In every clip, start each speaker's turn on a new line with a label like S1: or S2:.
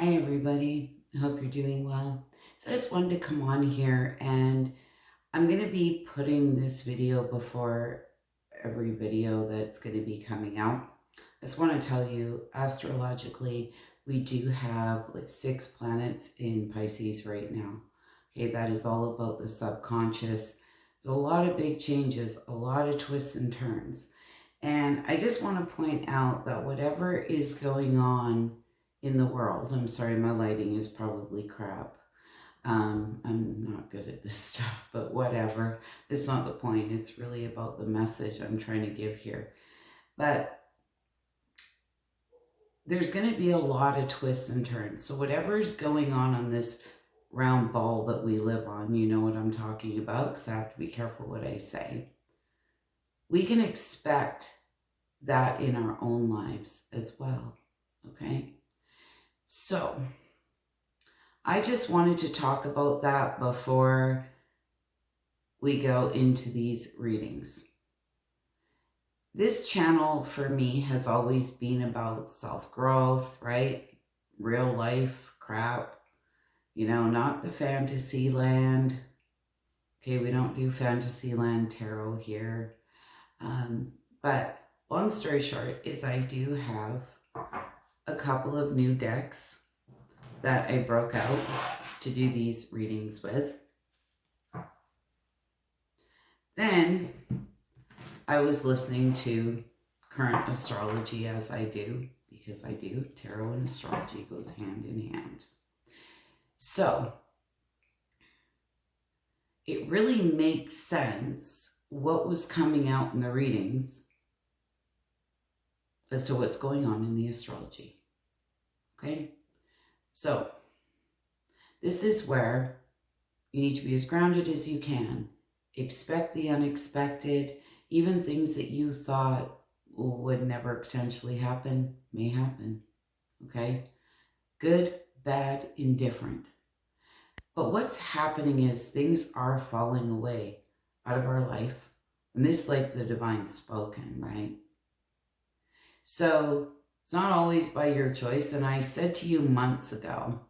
S1: Hi, everybody. I hope you're doing well. So I just wanted to come on here and I'm going to be putting this video before every video that's going to be coming out. I just want to tell you, astrologically, we do have like 6 planets in Pisces right now. Okay, that is all about the subconscious. There's a lot of big changes, a lot of twists and turns. And I just want to point out that whatever is going on in the world, I'm sorry, my lighting is probably crap. I'm not good at this stuff, but whatever. It's not the point. It's really about the message I'm trying to give here. But there's going to be a lot of twists and turns. So whatever is going on this round ball that we live on, you know what I'm talking about, because I have to be careful what I say. We can expect that in our own lives as well, okay? So I just wanted to talk about that before we go into these readings. This channel for me has always been about self-growth, right? Real life crap, you know, not the fantasy land. Okay, we don't do fantasy land tarot here. But long story short is I do have a couple of new decks that I broke out to do these readings with. Then I was listening to current astrology, as I do, because I do. Tarot and astrology goes hand in hand. So it really makes sense what was coming out in the readings as to what's going on in the astrology. Okay? So this is where you need to be as grounded as you can. Expect the unexpected. Even things that you thought would never potentially happen may happen. Okay? Good, bad, indifferent. But what's happening is things are falling away out of our life. And this is like the divine spoken, right? So it's not always by your choice. And I said to you months ago,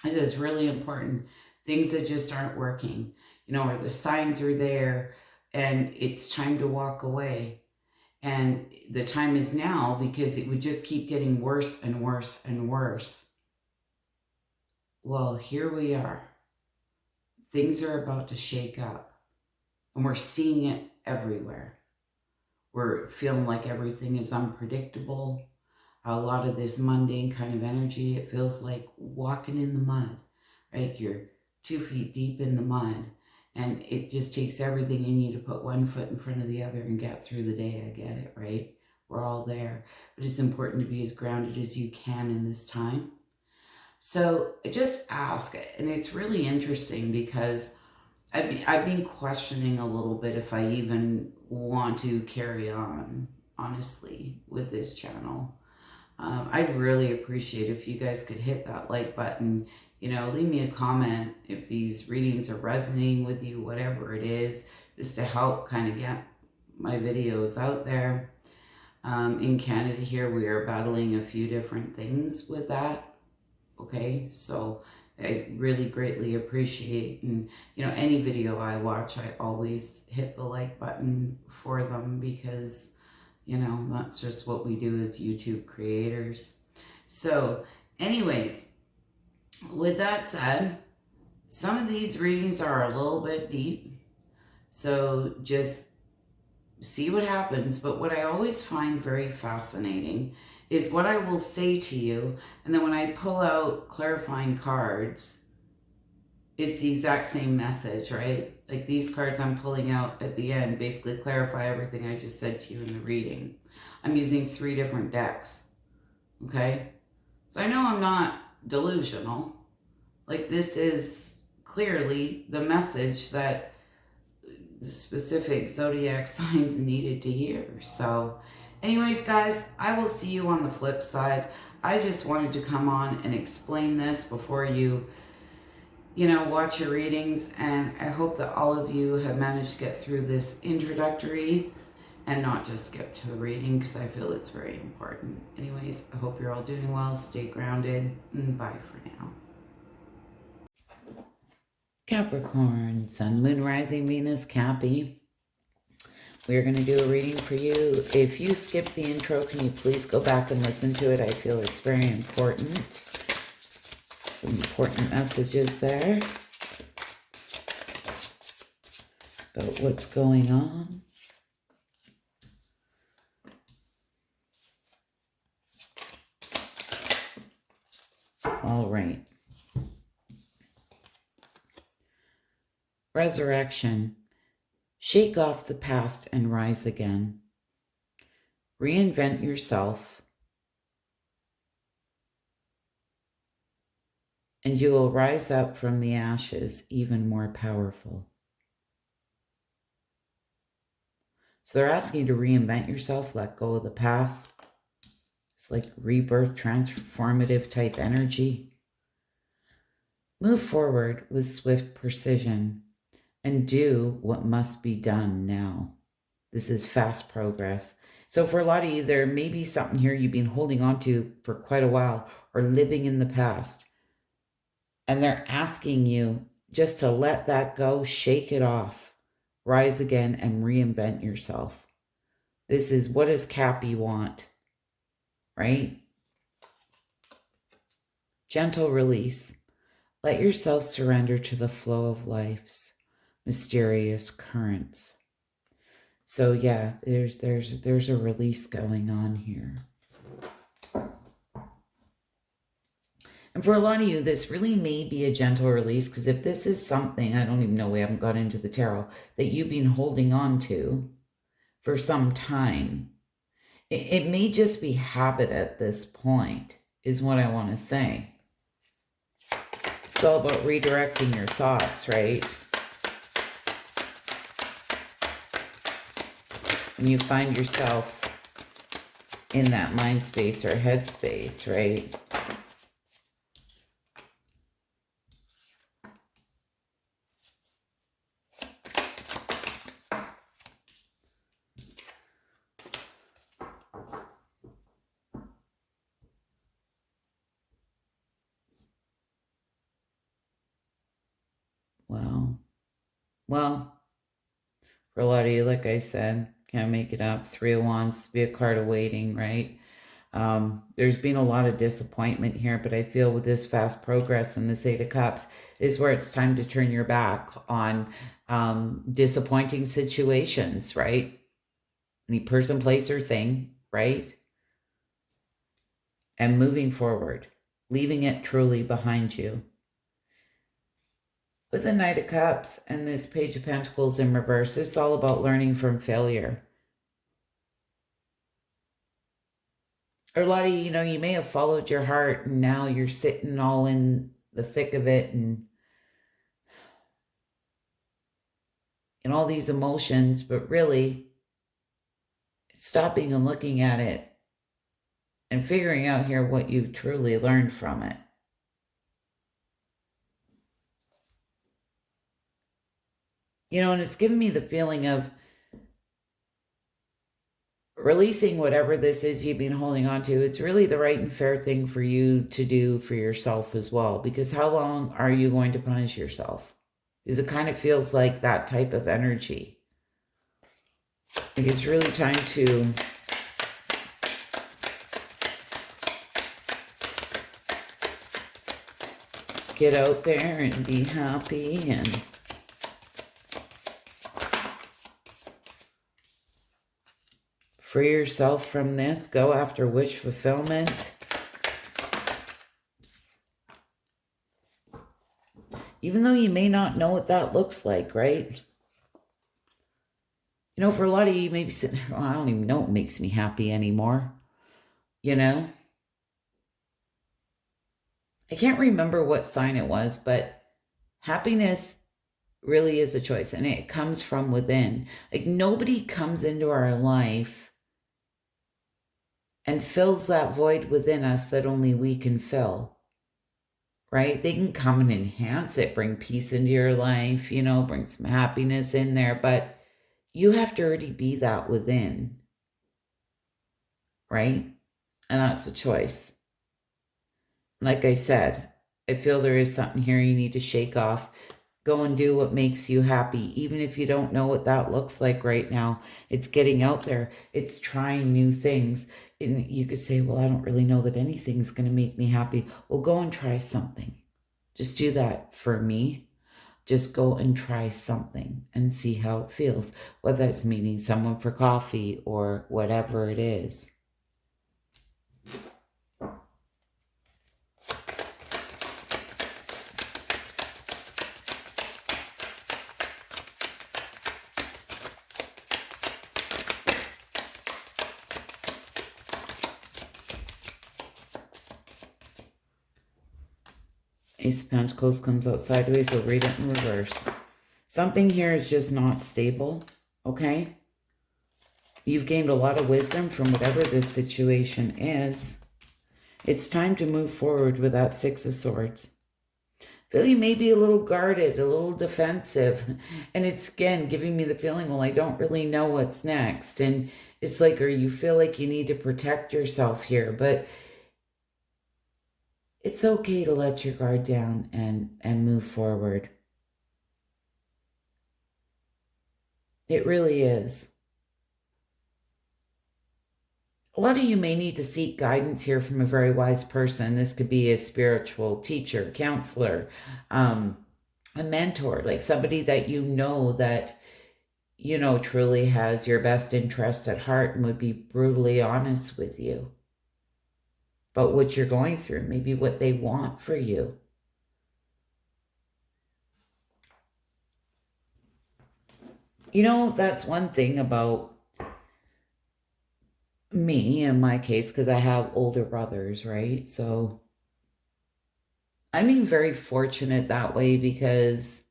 S1: it is really important. Things that just aren't working, you know, or the signs are there and it's time to walk away. And the time is now, because it would just keep getting worse and worse and worse. Well, here we are. Things are about to shake up and we're seeing it everywhere. We're feeling like everything is unpredictable. A lot of this mundane kind of energy, it feels like walking in the mud, right? You're 2 feet deep in the mud and it just takes everything in you to put one foot in front of the other and get through the day. I get it, right? We're all there, but it's important to be as grounded as you can in this time. So just ask, and it's really interesting because I've been questioning a little bit if I even want to carry on, honestly, with this channel. I'd really appreciate if you guys could hit that like button, you know, leave me a comment if these readings are resonating with you, whatever it is, just to help kind of get my videos out there. In Canada here, we are battling a few different things with that. Okay, so I really greatly appreciate, and you know, any video I watch, I always hit the like button for them because, you know, that's just what we do as YouTube creators. So anyways, with that said, some of these readings are a little bit deep, so just see what happens. But what I always find very fascinating is what I will say to you, and then when I pull out clarifying cards, it's the exact same message, right? Like these cards I'm pulling out at the end basically clarify everything I just said to you in the reading. I'm using 3 different decks, okay? So I know I'm not delusional. Like this is clearly the message that the specific zodiac signs needed to hear. So anyways, guys, I will see you on the flip side. I just wanted to come on and explain this before you know, watch your readings. And I hope that all of you have managed to get through this introductory. and not just skip to the reading because I feel it's very important. Anyways, I hope you're all doing well. Stay grounded. And bye for now. Capricorn, Sun, Moon, Rising, Venus, Cappy. We're going to do a reading for you. If you skipped the intro, can you please go back and listen to it? I feel it's very important. Some important messages there about what's going on. All right. Resurrection. Shake off the past and rise again. Reinvent yourself, and you will rise up from the ashes even more powerful. So they're asking you to reinvent yourself, let go of the past. It's like rebirth, transformative type energy. Move forward with swift precision and do what must be done now. This is fast progress. So for a lot of you, there may be something here you've been holding on to for quite a while or living in the past. And they're asking you just to let that go, shake it off, rise again, and reinvent yourself. This is, what does Cappy want, right? Gentle release. Let yourself surrender to the flow of life's mysterious currents. So yeah, there's a release going on here. And for a lot of you, this really may be a gentle release, because if this is something, I don't even know, we haven't got into the tarot, that you've been holding on to for some time, it may just be habit at this point, is what I want to say. It's all about redirecting your thoughts, right? When you find yourself in that mind space or head space, right? Well, for a lot of you, like I said, can't make it up. 3 of Wands, be a card of waiting, right? There's been a lot of disappointment here, but I feel with this fast progress and this 8 of Cups is where it's time to turn your back on disappointing situations, right? Any person, place, or thing, right? And moving forward, leaving it truly behind you. With the Knight of Cups and this Page of Pentacles in reverse, it's all about learning from failure. Or a lot of you, you may have followed your heart and now you're sitting all in the thick of it and all these emotions, but really stopping and looking at it and figuring out here what you've truly learned from it. And it's given me the feeling of releasing whatever this is you've been holding on to. It's really the right and fair thing for you to do for yourself as well, because how long are you going to punish yourself? Because it kind of feels like that type of energy. Like it's really time to get out there and be happy and free yourself from this. Go after wish fulfillment. Even though you may not know what that looks like, right? For a lot of you may be sitting there, I don't even know what makes me happy anymore. I can't remember what sign it was, but happiness really is a choice, and it comes from within. Like nobody comes into our life and fills that void within us that only we can fill, right? They can come and enhance it, bring peace into your life, bring some happiness in there, but you have to already be that within, right? And that's a choice. Like I said, I feel there is something here you need to shake off. Go and do what makes you happy. Even if you don't know what that looks like right now, it's getting out there. It's trying new things. And you could say, well, I don't really know that anything's going to make me happy. Well, go and try something. Just do that for me. Just go and try something and see how it feels. Whether it's meeting someone for coffee or whatever it is. Ace of Pentacles comes out sideways, so read it in reverse. Something here is just not stable, okay? You've gained a lot of wisdom from whatever this situation is. It's time to move forward with that Six of Swords. Feel you may be a little guarded, a little defensive. And it's, again, giving me the feeling, well, I don't really know what's next. And it's like, or you feel like you need to protect yourself here. But it's okay to let your guard down and move forward. It really is. A lot of you may need to seek guidance here from a very wise person. This could be a spiritual teacher, counselor, a mentor, like somebody that that truly has your best interest at heart and would be brutally honest with you about what you're going through, maybe what they want for you. That's one thing about me, in my case, because I have older brothers, right? So I'm being very fortunate that way because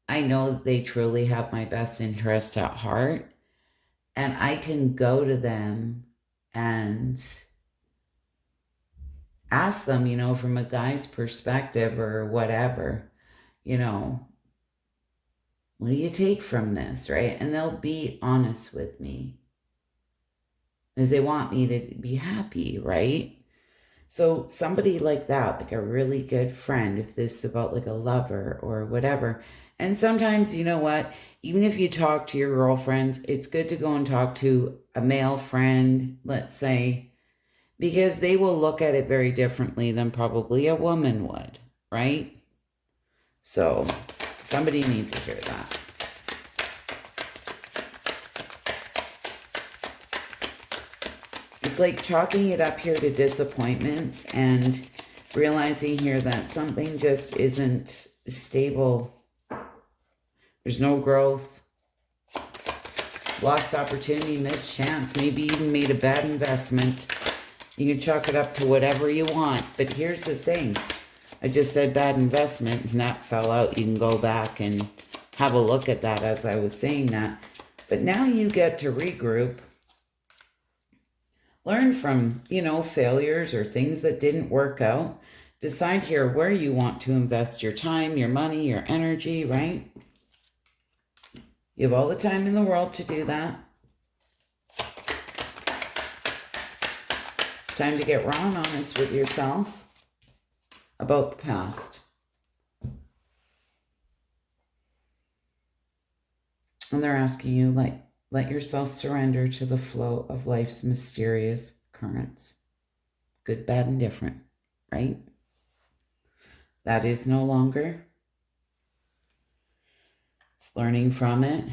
S1: I know that they truly have my best interest at heart. And I can go to them and ask them, from a guy's perspective or whatever, what do you take from this, right? And they'll be honest with me because they want me to be happy, right? So somebody like that, like a really good friend, if this is about like a lover or whatever. And sometimes, you know what, even if you talk to your girlfriends, it's good to go and talk to a male friend, let's say, because they will look at it very differently than probably a woman would, right? So somebody needs to hear that. It's like chalking it up here to disappointments and realizing here that something just isn't stable. There's no growth. Lost opportunity, missed chance, maybe even made a bad investment. You can chalk it up to whatever you want. But here's the thing. I just said bad investment and that fell out. You can go back and have a look at that as I was saying that. But now you get to regroup. Learn from, failures or things that didn't work out. Decide here where you want to invest your time, your money, your energy, right? You have all the time in the world to do that. It's time to get raw and honest with yourself about the past. And they're asking you, let yourself surrender to the flow of life's mysterious currents. Good, bad, and different, right? That is no longer. It's learning from it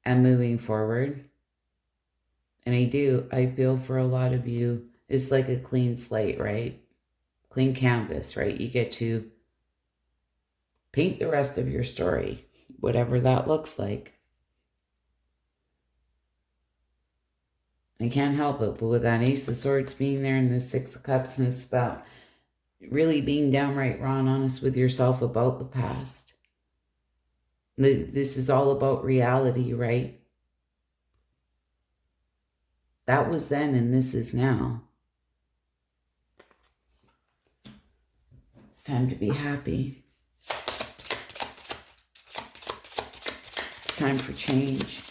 S1: and moving forward. And I feel for a lot of you, it's like a clean slate, right? Clean canvas, right? You get to paint the rest of your story, whatever that looks like. I can't help it, but with that Ace of Swords being there and the Six of Cups, and it's about really being downright raw and honest with yourself about the past. This is all about reality, right? That was then and this is now. It's time to be happy. It's time for change.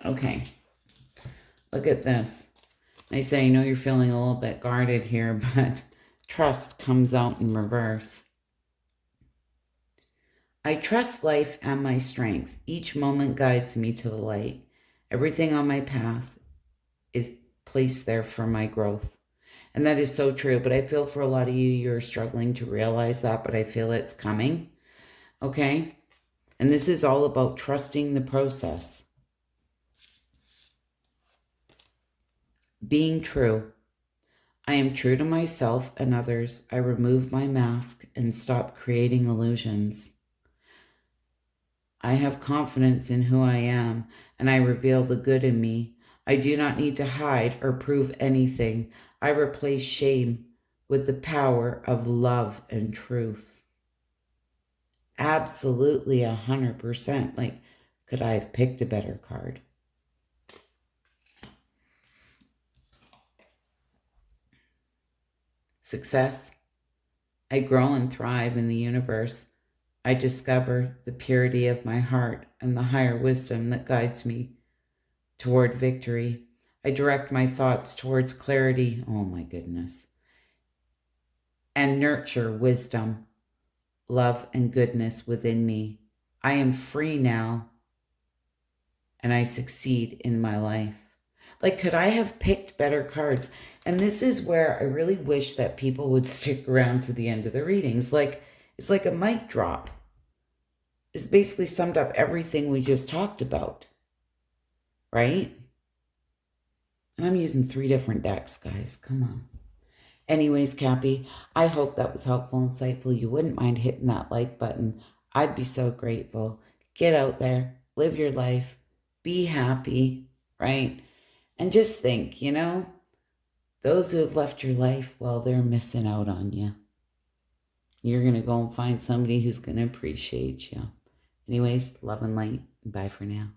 S1: Okay, look at this. I say, I know you're feeling a little bit guarded here, but trust comes out in reverse. I trust life and my strength. Each moment guides me to the light. Everything on my path is placed there for my growth. And that is so true. But I feel for a lot of you, you're struggling to realize that, but I feel it's coming. Okay? And this is all about trusting the process. Being true. I am true to myself and others. I remove my mask and stop creating illusions. I have confidence in who I am, and I reveal the good in me. I do not need to hide or prove anything. I replace shame with the power of love and truth. Absolutely 100%. Like, could I have picked a better card? Success. I grow and thrive in the universe. I discover the purity of my heart and the higher wisdom that guides me toward victory. I direct my thoughts towards clarity. Oh my goodness. And nurture wisdom, love, and goodness within me. I am free now, and I succeed in my life. Like, could I have picked better cards? And this is where I really wish that people would stick around to the end of the readings. Like, it's like a mic drop. It's basically summed up everything we just talked about, right? And I'm using 3 different decks, guys. Come on. Anyways, Cappy, I hope that was helpful and insightful. You wouldn't mind hitting that like button. I'd be so grateful. Get out there, live your life, be happy, right? And just think, those who have left your life, well, they're missing out on you. You're going to go and find somebody who's going to appreciate you. Anyways, love and light. Bye for now.